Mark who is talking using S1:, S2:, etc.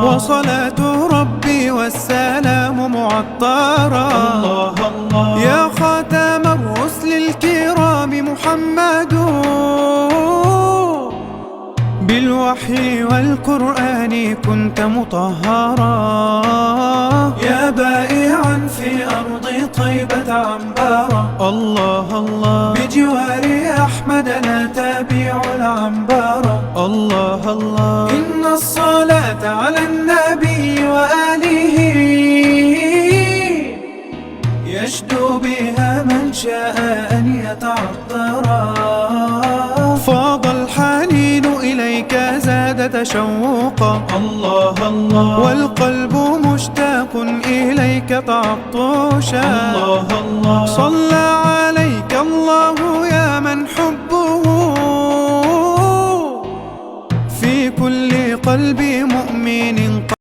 S1: وصلاة ربي والسلام معطرا يا خاتم الرسل الكرام محمد، بالوحي والقرآن كنت مطهرا، يا بائعا في أرض طيبة عنبرا. الله الله بجوار أحمد لا تبيع العنبرا. الله الله إن الصلاة على النبي وآله يشدو بها من شاء أن يتعطرا. فاض الحنين إليك زاد تشوقا. الله الله والقلب مشتاق إليك تعطشا. الله الله صلى عليك الله يا من حبه في كل قلب مؤمن